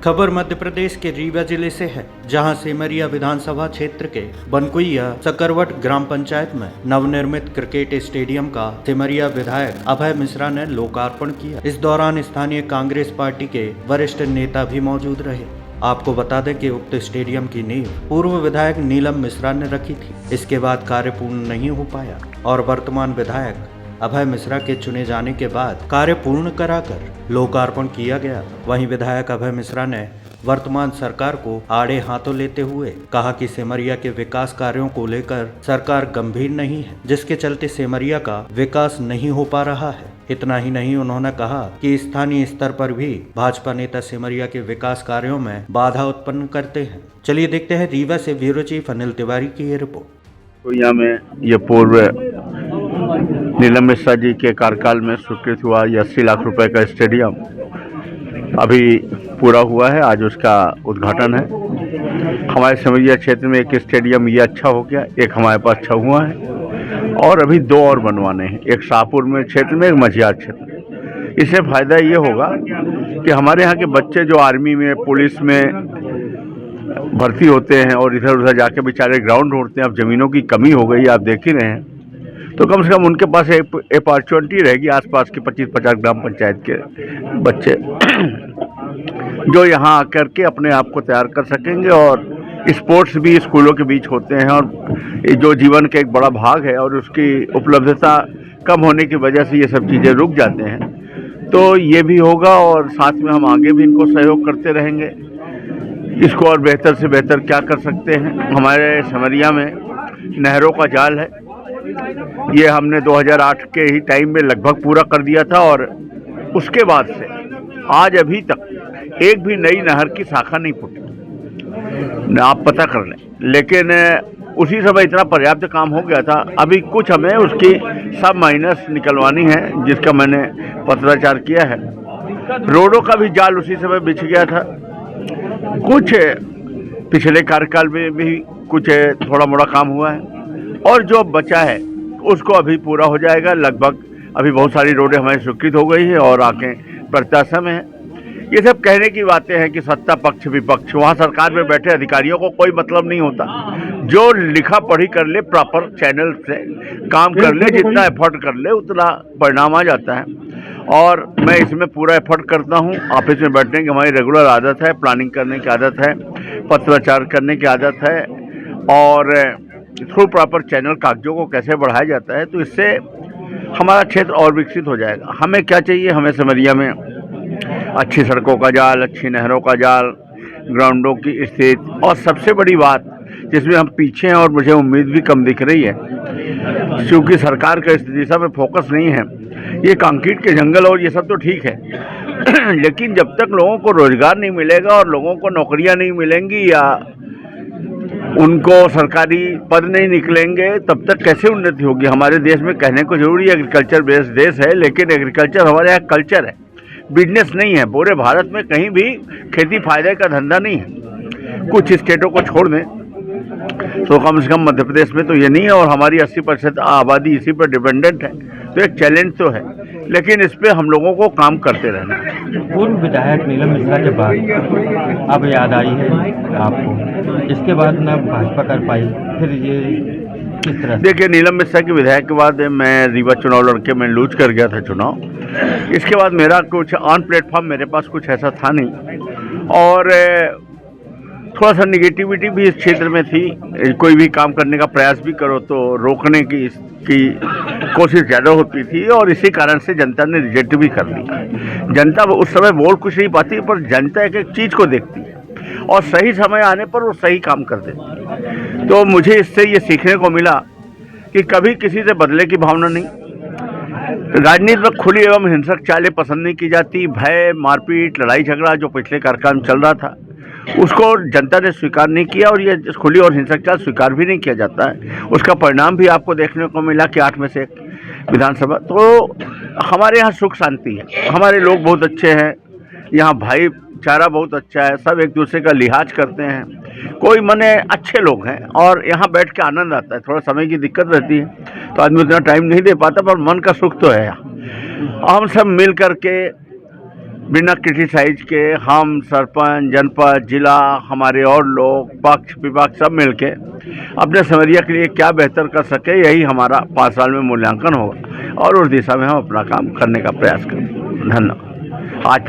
खबर मध्य प्रदेश के रीवा जिले से है, जहां सेमरिया विधानसभा क्षेत्र के बनकुइया सकरवट ग्राम पंचायत में नवनिर्मित क्रिकेट स्टेडियम का सेमरिया विधायक अभय मिश्रा ने लोकार्पण किया। इस दौरान स्थानीय कांग्रेस पार्टी के वरिष्ठ नेता भी मौजूद रहे। आपको बता दें कि उक्त स्टेडियम की नींव पूर्व विधायक नीलम मिश्रा ने रखी थी। इसके बाद कार्य पूर्ण नहीं हो पाया और वर्तमान विधायक अभय मिश्रा के चुने जाने के बाद कार्य पूर्ण कराकर लोकार्पण किया गया। वहीं विधायक अभय मिश्रा ने वर्तमान सरकार को आड़े हाथों लेते हुए कहा कि सेमरिया के विकास कार्यों को लेकर सरकार गंभीर नहीं है, जिसके चलते सेमरिया का विकास नहीं हो पा रहा है। इतना ही नहीं, उन्होंने कहा कि स्थानीय स्तर पर भी भाजपा नेता सेमरिया के विकास कार्यों में बाधा उत्पन्न करते हैं। चलिए देखते हैं रीवा से ब्यूरो चीफ अनिल तिवारी की ये रिपोर्ट। तो यहाँ में ये पूर्व नीलम मिश्रा जी के कार्यकाल में स्वीकृत हुआ ये 80 लाख रुपए का स्टेडियम अभी पूरा हुआ है। आज उसका उद्घाटन है। हमारे सेमरिया क्षेत्र में एक स्टेडियम ये अच्छा हो गया, एक हमारे पास अच्छा हुआ है और अभी 2 और बनवाने हैं, एक शाहपुर में क्षेत्र में, एक मझियार क्षेत्र में। इससे फायदा ये होगा कि हमारे यहाँ के बच्चे जो आर्मी में, पुलिस में भर्ती होते हैं और इधर उधर जाके बेचारे ग्राउंड ढूंढते हैं, अब ज़मीनों की कमी हो गई, आप देख ही रहे हैं, तो कम से कम उनके पास एक अपॉर्चुनिटी रहेगी। आसपास के 25-50 ग्राम पंचायत के बच्चे जो यहाँ आकर के अपने आप को तैयार कर सकेंगे और स्पोर्ट्स भी स्कूलों के बीच होते हैं और जो जीवन का एक बड़ा भाग है और उसकी उपलब्धता कम होने की वजह से ये सब चीज़ें रुक जाते हैं। तो ये भी होगा और साथ में हम आगे भी इनको सहयोग करते रहेंगे। इसको और बेहतर से बेहतर क्या कर सकते हैं। हमारे सेमरिया में नहरों का जाल है, ये हमने 2008 के ही टाइम में लगभग पूरा कर दिया था और उसके बाद से आज अभी तक एक भी नई नहर की शाखा नहीं फूटी, आप पता कर लें। लेकिन उसी समय इतना पर्याप्त काम हो गया था। अभी कुछ हमें उसकी सब माइनस निकलवानी है, जिसका मैंने पत्राचार किया है। रोडों का भी जाल उसी समय बिछ गया था। कुछ पिछले कार्यकाल में भी कुछ थोड़ा मोड़ा काम हुआ है और जो बचा है उसको अभी पूरा हो जाएगा। लगभग अभी बहुत सारी रोडें हमारी स्वीकृत हो गई है और आगे प्रत्याशा में है। ये सब कहने की बातें हैं कि सत्ता पक्ष विपक्ष, वहाँ सरकार में बैठे अधिकारियों को कोई मतलब नहीं होता। जो लिखा पढ़ी कर ले, प्रॉपर चैनल से काम कर ले, जितना एफर्ट कर ले उतना परिणाम आ जाता है और मैं इसमें पूरा एफर्ट करता हूँ। ऑफिस में बैठने की हमारी रेगुलर आदत है, प्लानिंग करने की आदत है, पत्राचार करने की आदत है और थ्रू प्रॉपर चैनल कागजों को कैसे बढ़ाया जाता है, तो इससे हमारा क्षेत्र और विकसित हो जाएगा। हमें क्या चाहिए, हमें सेमरिया में अच्छी सड़कों का जाल, अच्छी नहरों का जाल, ग्राउंडों की स्थिति और सबसे बड़ी बात जिसमें हम पीछे हैं और मुझे उम्मीद भी कम दिख रही है, क्योंकि सरकार का इस दिशा में फोकस नहीं है। ये कंक्रीट के जंगल और ये सब तो ठीक है लेकिन जब तक लोगों को रोजगार नहीं मिलेगा और लोगों को नौकरियां नहीं मिलेंगी या उनको सरकारी पद नहीं निकलेंगे, तब तक कैसे उन्नति होगी। हमारे देश में कहने को जरूरी एग्रीकल्चर बेस्ड देश है, लेकिन एग्रीकल्चर हमारे यहाँ कल्चर है, बिजनेस नहीं है। पूरे भारत में कहीं भी खेती फायदे का धंधा नहीं है। कुछ स्टेटों को छोड़ दें तो कम से कम मध्य प्रदेश में तो ये नहीं है और हमारी 80% आबादी इसी पर डिपेंडेंट है। तो एक चैलेंज तो है, लेकिन इस पर हम लोगों को काम करते रहना है। पूर्व विधायक नीलम मिश्रा के बाद अब याद आई है आपको, इसके बाद ना भाजपा कर पाई, फिर ये किस तरह? देखिए, नीलम मिश्रा के विधायक के बाद मैं रीवा चुनाव लड़के मैं लूज कर गया था चुनाव। इसके बाद मेरा कुछ ऑन प्लेटफॉर्म मेरे पास कुछ ऐसा था नहीं और थोड़ा सा निगेटिविटी भी इस क्षेत्र में थी। कोई भी काम करने का प्रयास भी करो तो रोकने की कोशिश ज़्यादा होती थी और इसी कारण से जनता ने रिजेक्ट भी कर ली। जनता उस समय बोल कुछ नहीं पाती, पर जनता एक एक चीज़ को देखती है और सही समय आने पर वो सही काम कर देती है। तो मुझे इससे ये सीखने को मिला कि कभी किसी से बदले की भावना नहीं। राजनीति में खुली एवं हिंसक चालें पसंद नहीं की जाती। भय, मारपीट, लड़ाई झगड़ा जो पिछले कार्यकाल में चल रहा था उसको जनता ने स्वीकार नहीं किया और ये खुली और हिंसक चाल स्वीकार भी नहीं किया जाता है। उसका परिणाम भी आपको देखने को मिला कि 8 में से 1 विधानसभा। तो हमारे यहाँ सुख शांति है, हमारे लोग बहुत अच्छे हैं, यहाँ भाईचारा बहुत अच्छा है, सब एक दूसरे का लिहाज करते हैं, कोई मने अच्छे लोग हैं और यहाँ बैठ के आनंद आता है। थोड़ा समय की दिक्कत रहती है तो आदमी उतना टाइम नहीं दे पाता, पर मन का सुख तो है। यहाँ हम सब मिल करके बिना क्रिटिसाइज के हम सरपंच, जनपद, जिला, हमारे और लोग, पक्ष विपक्ष सब मिलके अपने सिमरिया के लिए क्या बेहतर कर सके, यही हमारा 5 साल में मूल्यांकन होगा और उस दिशा में हम अपना काम करने का प्रयास करेंगे। धन्यवाद। आज